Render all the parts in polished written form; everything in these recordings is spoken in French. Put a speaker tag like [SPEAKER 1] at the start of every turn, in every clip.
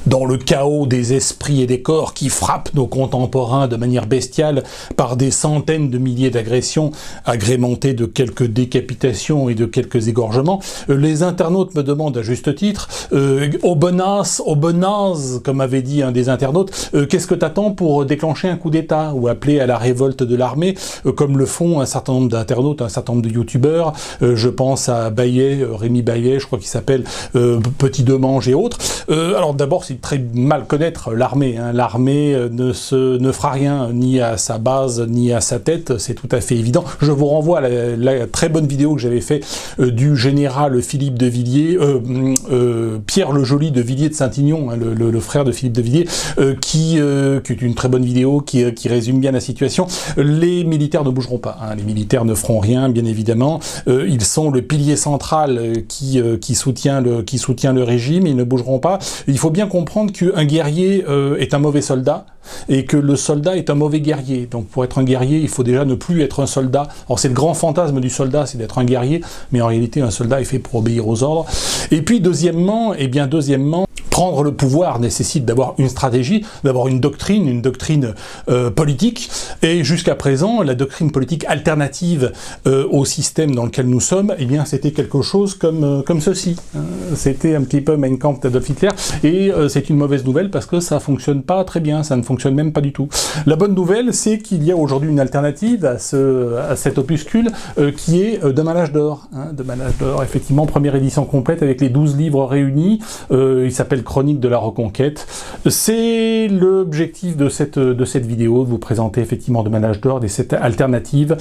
[SPEAKER 1] dans le chaos des esprits et des corps qui frappent nos contemporains de manière bestiale par des centaines de milliers d'agressions agrémentées de quelques décapitations et de quelques égorgements, les internautes me demandent à juste titre, Aubenas, comme avait dit un des internautes, qu'est-ce que t'attends pour déclencher un coup d'État ou appeler à la révolte de l'armée, comme le font un certain nombre d'internautes, un certain nombre de youtubeurs, je pense à Baillet, Rémi Baillet, je crois qu'il s'appelle, Petit Demange et autres. Alors d'abord, c'est très mal connaître l'armée. Hein. L'armée ne fera rien, ni à sa base, ni à sa tête, c'est tout à fait évident. Je vous renvoie à la très bonne vidéo que j'avais fait du général Philippe de Villiers, Pierre le Joli de Villiers de Saint-Ignon, hein, le frère de Philippe de Villiers, qui est une très bonne vidéo, qui résume bien la situation. Les militaires ne bougeront pas, hein. Les militaires ne feront rien, bien évidemment. Ils sont le pilier central qui soutient le régime, ils ne bougeront pas. Il faut bien comprendre qu'un guerrier est un mauvais soldat, et que le soldat est un mauvais guerrier. Donc pour être un guerrier, il faut déjà ne plus être un soldat. Alors c'est le grand fantasme du soldat, c'est d'être un guerrier, mais en réalité un soldat est fait pour obéir aux ordres. Et puis deuxièmement, prendre le pouvoir nécessite d'avoir une stratégie, d'avoir une doctrine politique, et jusqu'à présent, la doctrine politique alternative au système dans lequel nous sommes, eh bien c'était quelque chose comme ceci. C'était un petit peu Mein Kampf d'Adolf Hitler, et c'est une mauvaise nouvelle parce que ça fonctionne pas très bien, ça ne fonctionne même pas du tout. La bonne nouvelle, c'est qu'il y a aujourd'hui une alternative à cet opuscule qui est Demain l'âge d'or. Hein, Demain l'âge d'or, effectivement, première édition complète avec les 12 livres réunis, il s'appelle Chronique de la Reconquête. C'est l'objectif de cette vidéo, de vous présenter effectivement Demain l'âge d'or et cette alternative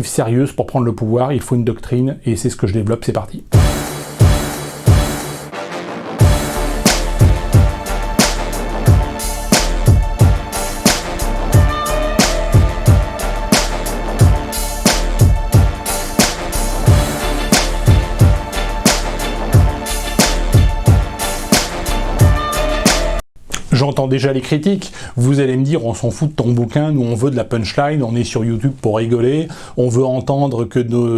[SPEAKER 1] sérieuse pour prendre le pouvoir. Il faut une doctrine et c'est ce que je développe, c'est parti. J'entends déjà les critiques, vous allez me dire on s'en fout de ton bouquin, nous on veut de la punchline, on est sur YouTube pour rigoler, on veut entendre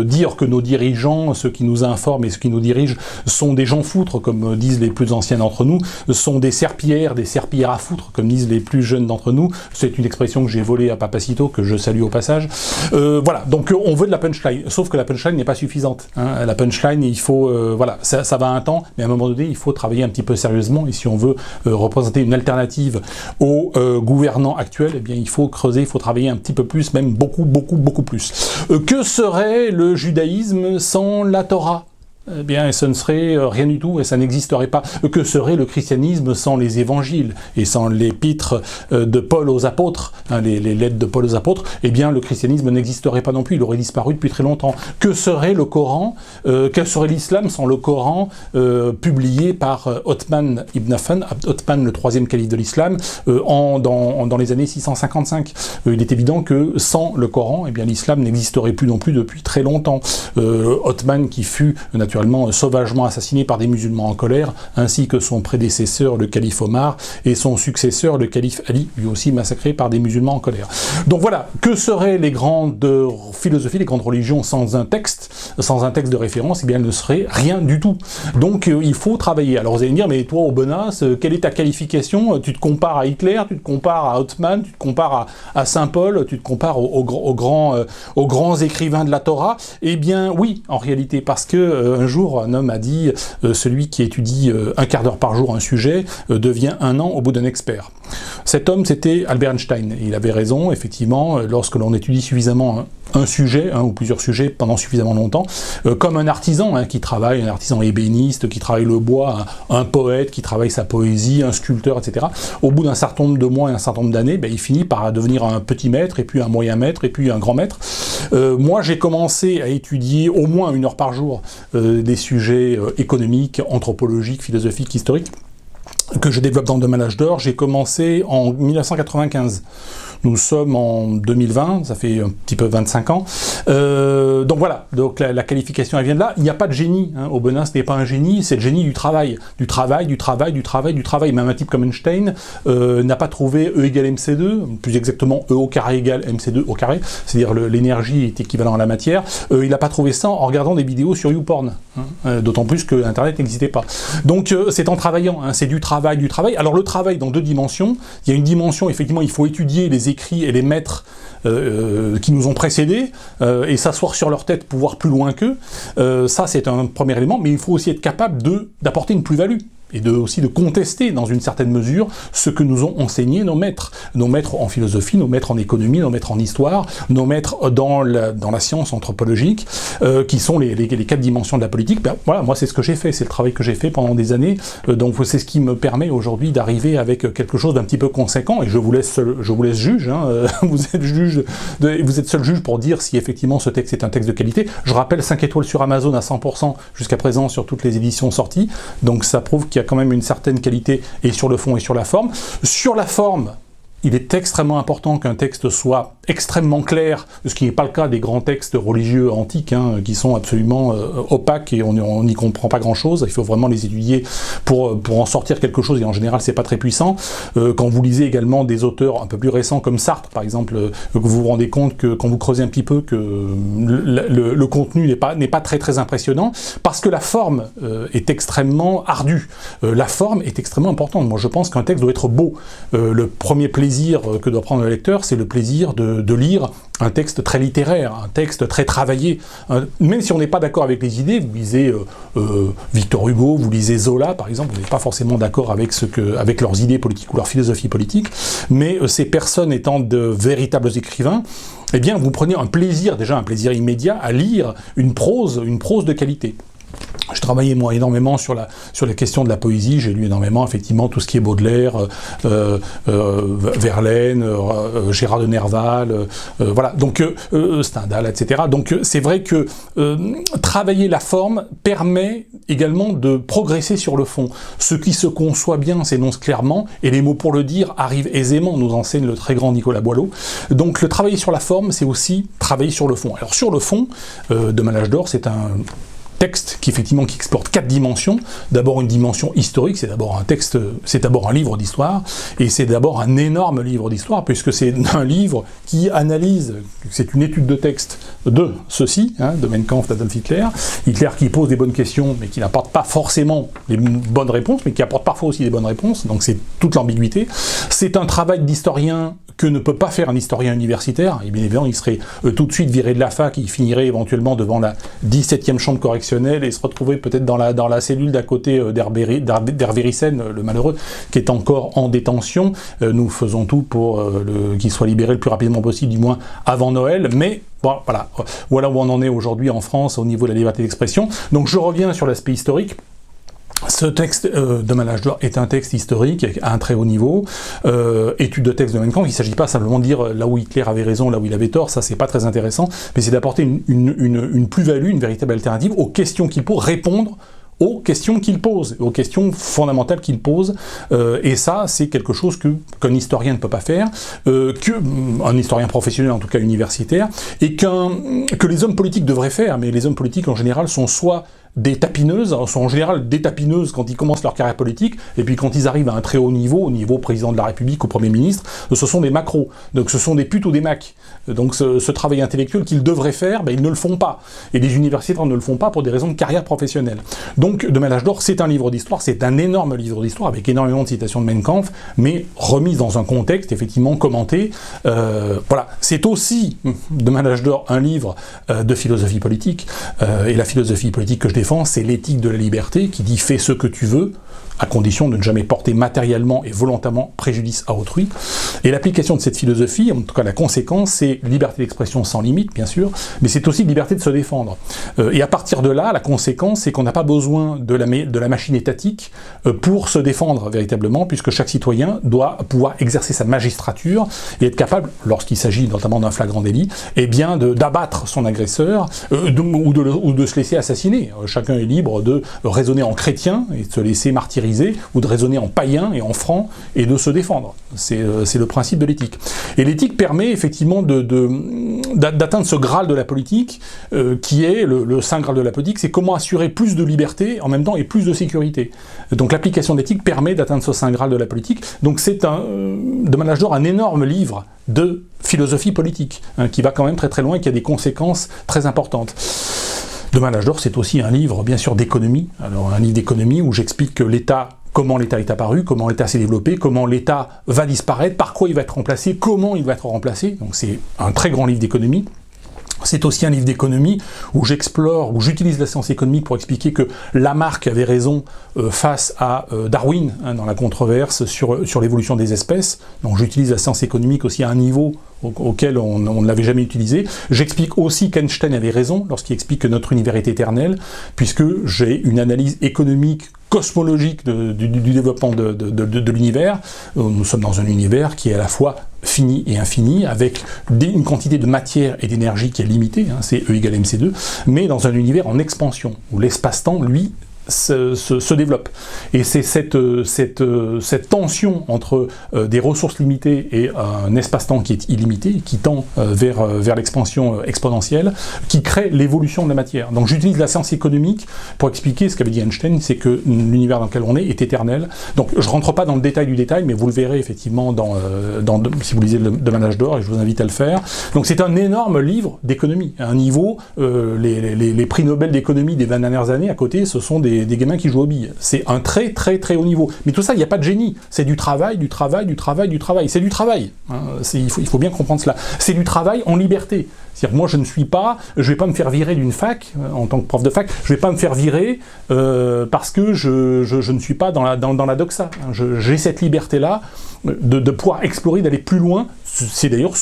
[SPEAKER 1] dire que nos dirigeants, ceux qui nous informent et ceux qui nous dirigent, sont des gens foutres, comme disent les plus anciens d'entre nous, sont des serpillères à foutre, comme disent les plus jeunes d'entre nous. C'est une expression que j'ai volée à Papacito, que je salue au passage. Voilà, donc on veut de la punchline, sauf que la punchline n'est pas suffisante. Hein. La punchline, il faut, voilà, ça va un temps, mais à un moment donné, il faut travailler un petit peu sérieusement, et si on veut représenter une alternative aux gouvernants actuels, eh bien il faut creuser, il faut travailler un petit peu plus, même beaucoup plus. Que serait le judaïsme sans la Torah ? Eh bien, ce ne serait rien du tout et ça n'existerait pas. Que serait le christianisme sans les évangiles et sans l'épître de Paul aux apôtres, hein, les lettres de Paul aux apôtres? Eh bien, le christianisme n'existerait pas non plus, il aurait disparu depuis très longtemps. Que serait le Coran, que serait l'islam sans le Coran publié par Othman ibn Affan, Othman le troisième calife de l'islam, dans les années 655. Il est évident que sans le Coran, eh bien, l'islam n'existerait plus non plus depuis très longtemps. Othman qui fut naturellement sauvagement assassiné par des musulmans en colère, ainsi que son prédécesseur, le calife Omar, et son successeur, le calife Ali, lui aussi massacré par des musulmans en colère. Donc voilà, que seraient les grandes philosophies, les grandes religions sans un texte de référence? Eh bien, elles ne seraient rien du tout. Donc il faut travailler. Alors vous allez me dire, mais toi, Aubenas, quelle est ta qualification? Tu te compares à Hitler, tu te compares à Othman, tu te compares à Saint Paul, tu te compares aux grands écrivains de la Torah? Eh bien oui, en réalité, parce que un jour, un homme a dit celui qui étudie un quart d'heure par jour un sujet devient un an au bout d'un expert. Cet homme, c'était Albert Einstein. Et il avait raison, effectivement, lorsque l'on étudie suffisamment un sujet, ou plusieurs sujets pendant suffisamment longtemps, comme un artisan qui travaille, un artisan ébéniste, qui travaille le bois, un poète qui travaille sa poésie, un sculpteur, etc. Au bout d'un certain nombre de mois et un certain nombre d'années, il finit par devenir un petit maître, et puis un moyen maître, et puis un grand maître. Moi, j'ai commencé à étudier au moins 1 heure par jour des sujets économiques, anthropologiques, philosophiques, historiques, que je développe dans Demain l'âge d'or. J'ai commencé en 1995. Nous sommes en 2020, ça fait un petit peu 25 ans. Donc voilà, donc la qualification elle vient de là. Il n'y a pas de génie, hein. Aubenas n'est pas un génie, c'est le génie du travail. Du travail. Même un type comme Einstein n'a pas trouvé E égale MC2, plus exactement E au carré égale MC2 au carré, c'est-à-dire l'énergie est équivalent à la matière. Il n'a pas trouvé ça en regardant des vidéos sur YouPorn, hein. D'autant plus que Internet n'existait pas. Donc c'est en travaillant, hein, c'est du travail. Alors le travail dans deux dimensions. Il y a une dimension, effectivement, il faut étudier les écrits et les maîtres qui nous ont précédés et s'asseoir sur leur tête pour voir plus loin qu'eux. Ça, c'est un premier élément, mais il faut aussi être capable d'apporter une plus-value. Et aussi de contester, dans une certaine mesure, ce que nous ont enseigné nos maîtres en philosophie, nos maîtres en économie, nos maîtres en histoire, nos maîtres dans la science anthropologique, qui sont les 4 dimensions de la politique. Ben, voilà, moi c'est ce que j'ai fait, c'est le travail que j'ai fait pendant des années, donc c'est ce qui me permet aujourd'hui d'arriver avec quelque chose d'un petit peu conséquent, et je vous laisse juge, hein, vous êtes seul juge pour dire si effectivement ce texte est un texte de qualité. Je rappelle 5 étoiles sur Amazon à 100% jusqu'à présent sur toutes les éditions sorties, donc ça prouve qu'il y a quand même une certaine qualité, et sur le fond et sur la forme. Sur la forme, il est extrêmement important qu'un texte soit extrêmement clair, ce qui n'est pas le cas des grands textes religieux antiques, hein, qui sont absolument opaques et on n'y comprend pas grand-chose. Il faut vraiment les étudier pour en sortir quelque chose, et en général c'est pas très puissant. Quand vous lisez également des auteurs un peu plus récents comme Sartre, par exemple, que vous vous rendez compte que quand vous creusez un petit peu que le contenu n'est pas très très impressionnant, parce que la forme est extrêmement ardue. La forme est extrêmement importante. Moi je pense qu'un texte doit être beau. Le premier plaisir que doit prendre le lecteur, c'est le plaisir de lire un texte très littéraire, un texte très travaillé. Même si on n'est pas d'accord avec les idées, vous lisez Victor Hugo, vous lisez Zola, par exemple, vous n'êtes pas forcément d'accord avec leurs idées politiques ou leur philosophie politique, mais ces personnes étant de véritables écrivains, eh bien, vous prenez un plaisir immédiat à lire une prose de qualité. Je travaillais moi énormément sur la question de la poésie, j'ai lu énormément effectivement tout ce qui est Baudelaire, Verlaine, Gérard de Nerval, voilà, donc Stendhal, etc. Donc c'est vrai que travailler la forme permet également de progresser sur le fond. Ce qui se conçoit bien s'énonce clairement, et les mots pour le dire arrivent aisément, nous enseigne le très grand Nicolas Boileau. Donc le travailler sur la forme, c'est aussi travailler sur le fond. Alors sur le fond, Demain l'âge d'or, c'est un texte qui explore 4 dimensions. D'abord une dimension historique, c'est d'abord un livre d'histoire, et c'est d'abord un énorme livre d'histoire, puisque c'est un livre qui analyse, c'est une étude de texte de ceci, hein, de Mein Kampf d'Adolf Hitler qui pose des bonnes questions, mais qui n'apporte pas forcément les bonnes réponses, mais qui apporte parfois aussi des bonnes réponses, donc c'est toute l'ambiguïté. C'est un travail d'historien que ne peut pas faire un historien universitaire, et bien évidemment il serait tout de suite viré de la fac, il finirait éventuellement devant la 17e chambre correctionnelle et se retrouver peut-être dans la cellule d'à côté d'Hervé Ryssen, le malheureux, qui est encore en détention. Nous faisons tout pour qu'il soit libéré le plus rapidement possible, du moins avant Noël, mais bon, voilà où on en est aujourd'hui en France au niveau de la liberté d'expression. Donc je reviens sur l'aspect historique. Ce texte Demain l'âge d'or est un texte historique à un très haut niveau, étude de texte de Mein Kampf. Il ne s'agit pas simplement de dire là où Hitler avait raison, là où il avait tort, ça c'est pas très intéressant, mais c'est d'apporter une plus-value, une véritable alternative aux questions qu'il pose, répondre aux questions qu'il pose, aux questions fondamentales qu'il pose, et ça c'est quelque chose qu'un historien ne peut pas faire, qu'un historien professionnel, en tout cas universitaire, et que les hommes politiques devraient faire, mais les hommes politiques en général sont soit des tapineuses, sont en général des tapineuses quand ils commencent leur carrière politique, et puis quand ils arrivent à un très haut niveau, au niveau président de la République ou Premier ministre, ce sont des macros, donc ce sont des putes ou des macs. Donc ce travail intellectuel qu'ils devraient faire, ben, ils ne le font pas. Et les universitaires ne le font pas pour des raisons de carrière professionnelle. Donc Demain l'âge d'or, c'est un livre d'histoire, c'est un énorme livre d'histoire, avec énormément de citations de Mein Kampf, mais remise dans un contexte effectivement commenté. Voilà, c'est aussi, Demain l'âge d'or, un livre de philosophie politique, et la philosophie politique que je défends, c'est l'éthique de la liberté qui dit « fais ce que tu veux », à condition de ne jamais porter matériellement et volontairement préjudice à autrui. Et l'application de cette philosophie, en tout cas la conséquence, c'est liberté d'expression sans limite, bien sûr, mais c'est aussi liberté de se défendre. Et à partir de là, la conséquence, c'est qu'on n'a pas besoin de la machine étatique pour se défendre véritablement, puisque chaque citoyen doit pouvoir exercer sa magistrature et être capable, lorsqu'il s'agit notamment d'un flagrant délit, eh bien d'abattre son agresseur ou de se laisser assassiner. Chacun est libre de raisonner en chrétien et de se laisser martyriser martyriser, ou de raisonner en païen et en franc, et de se défendre. C'est le principe de l'éthique. Et l'éthique permet effectivement d'atteindre ce graal de la politique, qui est le saint graal de la politique, c'est comment assurer plus de liberté, en même temps, et plus de sécurité. Donc l'application de l'éthique permet d'atteindre ce saint graal de la politique. Donc c'est de Manage d'Or, un énorme livre de philosophie politique, hein, qui va quand même très très loin et qui a des conséquences très importantes. Demain l'âge d'or, c'est aussi un livre, bien sûr, d'économie. Alors, un livre d'économie où j'explique que l'État, comment l'État est apparu, comment l'État s'est développé, comment l'État va disparaître, par quoi il va être remplacé, comment il va être remplacé. Donc, c'est un très grand livre d'économie. C'est aussi un livre d'économie où j'explore, où j'utilise la science économique pour expliquer que Lamarck avait raison face à Darwin, hein, dans la controverse sur l'évolution des espèces. Donc j'utilise la science économique aussi à un niveau auquel on ne l'avait jamais utilisé. J'explique aussi qu'Einstein avait raison lorsqu'il explique que notre univers est éternel, puisque j'ai une analyse économique cosmologique du développement de l'univers. Nous sommes dans un univers qui est à la fois fini et infini, avec une quantité de matière et d'énergie qui est limitée, hein, c'est E égale mc2, mais dans un univers en expansion, où l'espace-temps, lui, se développe. Et c'est cette tension entre des ressources limitées et un espace-temps qui est illimité, qui tend vers l'expansion exponentielle, qui crée l'évolution de la matière. Donc j'utilise la science économique pour expliquer ce qu'avait dit Einstein, c'est que l'univers dans lequel on est éternel. Donc je rentre pas dans le détail du détail, mais vous le verrez effectivement si vous lisez Demain l'âge d'or, et je vous invite à le faire. Donc c'est un énorme livre d'économie, à un niveau, les prix Nobel d'économie des 20 dernières années, à côté, ce sont des gamins qui jouent aux billes. C'est un très très très haut niveau. Mais tout ça, il n'y a pas de génie. C'est du travail, du travail, du travail, du travail. C'est du travail. Hein. Il faut bien comprendre cela. C'est du travail en liberté. C'est-à-dire que moi, je ne vais pas me faire virer d'une fac, en tant que prof de fac, je ne vais pas me faire virer parce que je ne suis pas dans la doxa. J'ai cette liberté-là de pouvoir explorer, d'aller plus loin. C'est d'ailleurs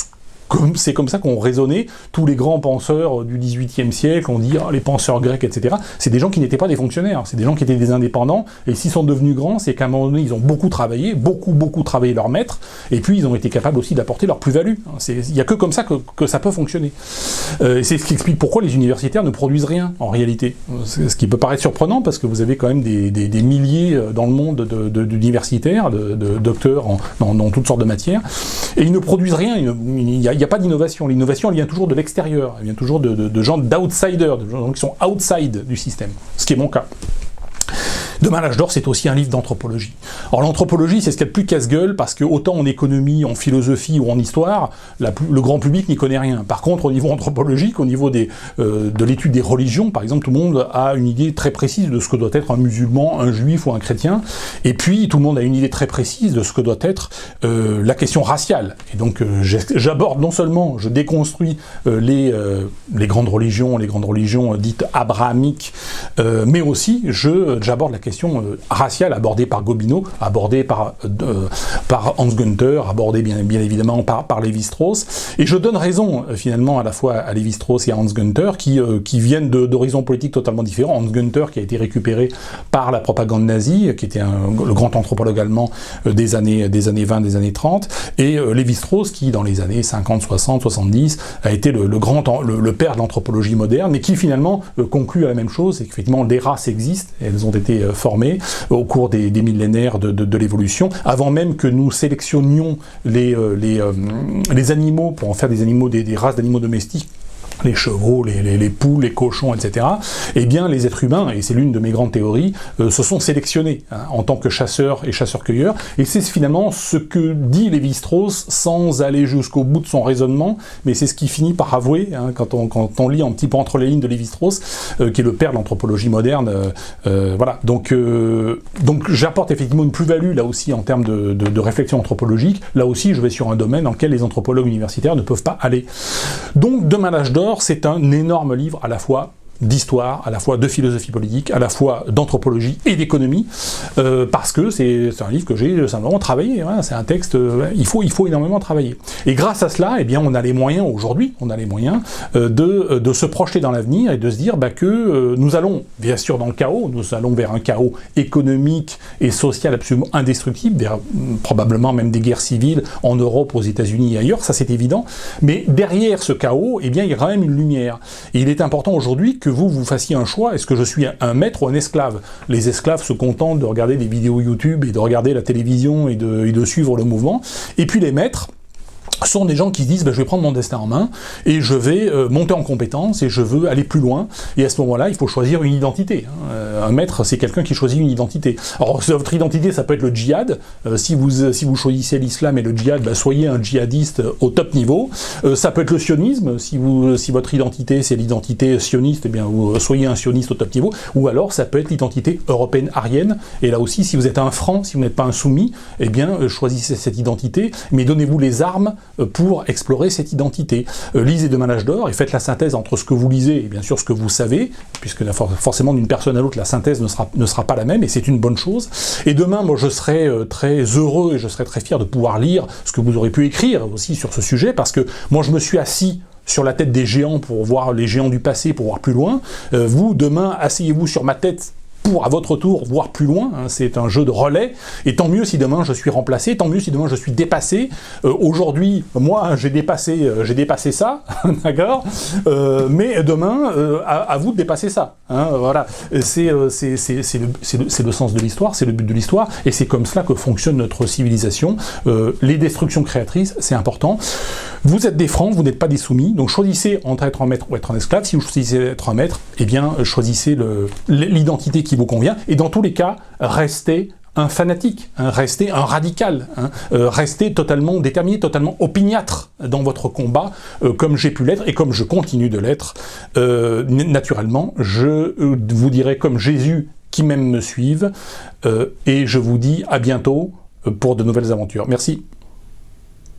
[SPEAKER 1] c'est comme ça qu'ont raisonné tous les grands penseurs du XVIIIe siècle, on dit les penseurs grecs, etc. C'est des gens qui n'étaient pas des fonctionnaires, c'est des gens qui étaient des indépendants, et s'ils sont devenus grands, c'est qu'à un moment donné, ils ont beaucoup travaillé leur maître, et puis ils ont été capables aussi d'apporter leur plus-value. Il n'y a que comme ça que ça peut fonctionner. Et c'est ce qui explique pourquoi les universitaires ne produisent rien, en réalité. Ce qui peut paraître surprenant, parce que vous avez quand même des milliers dans le monde d'universitaires, de docteurs dans toutes sortes de matières, et ils ne produisent rien, il n'y a pas d'innovation. L'innovation, elle vient toujours de l'extérieur. Elle vient toujours de gens d'outsiders, de gens qui sont outside du système. Ce qui est mon cas. Demain l'âge d'or, c'est aussi un livre d'anthropologie. Alors l'anthropologie, c'est ce qu'il y a de plus casse-gueule, parce que autant en économie, en philosophie ou en histoire, le grand public n'y connaît rien. Par contre, au niveau anthropologique, au niveau de l'étude des religions, par exemple, tout le monde a une idée très précise de ce que doit être un musulman, un juif ou un chrétien, et puis tout le monde a une idée très précise de ce que doit être la question raciale. Et donc j'aborde non seulement, je déconstruis les grandes religions dites abrahamiques, mais aussi j'aborde la question raciale abordée par Gobineau, abordée par Hans Günther, abordée bien évidemment par Lévi-Strauss, et je donne raison finalement à la fois à Lévi-Strauss et à Hans Günther qui viennent d'horizons politiques totalement différents. Hans Günther qui a été récupéré par la propagande nazie, qui était le grand anthropologue allemand des années 20, des années 30, et Lévi-Strauss qui dans les années 50, 60, 70 a été le père de l'anthropologie moderne, mais qui finalement conclut à la même chose, c'est qu'effectivement les races existent, elles ont été formées au cours des millénaires de l'évolution, avant même que nous sélectionnions les animaux pour en faire des animaux, des races d'animaux domestiques, les chevaux, les poules, les cochons, etc., eh bien les êtres humains, et c'est l'une de mes grandes théories, se sont sélectionnés en tant que chasseurs et chasseurs-cueilleurs, et c'est finalement ce que dit Lévi-Strauss sans aller jusqu'au bout de son raisonnement, mais c'est ce qu'il finit par avouer, quand on lit un petit peu entre les lignes de Lévi-Strauss, qui est le père de l'anthropologie moderne, voilà. Donc j'apporte effectivement une plus-value là aussi en termes de réflexion anthropologique. Là aussi, je vais sur un domaine dans lequel les anthropologues universitaires ne peuvent pas aller. Donc, Demain l'âge d'or, c'est un énorme livre à la fois d'histoire, à la fois de philosophie politique, à la fois d'anthropologie et d'économie, parce que c'est un livre que j'ai simplement travaillé. Voilà, c'est un texte, il faut énormément travailler. Et grâce à cela, eh bien, on a les moyens aujourd'hui, de se projeter dans l'avenir et de se dire que nous allons, bien sûr, dans le chaos, nous allons vers un chaos économique et social absolument indestructible, vers probablement même des guerres civiles en Europe, aux États-Unis et ailleurs, ça c'est évident. Mais derrière ce chaos, eh bien, il y a quand même une lumière. Et il est important aujourd'hui que vous fassiez un choix, est-ce que je suis un maître ou un esclave? Les esclaves se contentent de regarder des vidéos YouTube et de regarder la télévision et de suivre le mouvement, et puis les maîtres sont des gens qui se disent je vais prendre mon destin en main et je vais monter en compétence et je veux aller plus loin, et à ce moment-là il faut choisir une identité. Un maître, c'est quelqu'un qui choisit une identité. Alors votre identité, ça peut être le djihad. Si vous choisissez l'islam et le djihad, soyez un djihadiste au top niveau. Ça peut être le sionisme. Si votre identité c'est l'identité sioniste, eh bien vous soyez un sioniste au top niveau. Ou alors ça peut être l'identité européenne arienne, et là aussi si vous êtes un franc, si vous n'êtes pas un soumis, eh bien choisissez cette identité, mais donnez-vous les armes pour explorer cette identité. Lisez Demain l'âge d'or et faites la synthèse entre ce que vous lisez et bien sûr ce que vous savez, puisque forcément d'une personne à l'autre la synthèse ne sera pas la même, et c'est une bonne chose. Et demain, moi je serai très heureux et je serai très fier de pouvoir lire ce que vous aurez pu écrire aussi sur ce sujet, parce que moi je me suis assis sur la tête des géants pour voir les géants du passé, pour voir plus loin. Vous, demain, asseyez-vous sur ma tête pour, à votre tour, voir plus loin, c'est un jeu de relais, et tant mieux si demain je suis remplacé, tant mieux si demain je suis dépassé. Aujourd'hui, moi, j'ai dépassé ça, d'accord, mais demain, à vous de dépasser ça, voilà. C'est le sens de l'histoire, c'est le but de l'histoire, et c'est comme cela que fonctionne notre civilisation. Les destructions créatrices, c'est important. Vous êtes des francs, vous n'êtes pas des soumis, donc choisissez entre être un maître ou être un esclave. Si vous choisissez être un maître, eh bien, choisissez l'identité qui vous convient, et dans tous les cas, restez un fanatique, restez un radical, restez totalement déterminé, totalement opiniâtre dans votre combat, comme j'ai pu l'être et comme je continue de l'être. Naturellement, je vous dirai comme Jésus qui m'aime me suive, et je vous dis à bientôt pour de nouvelles aventures. Merci.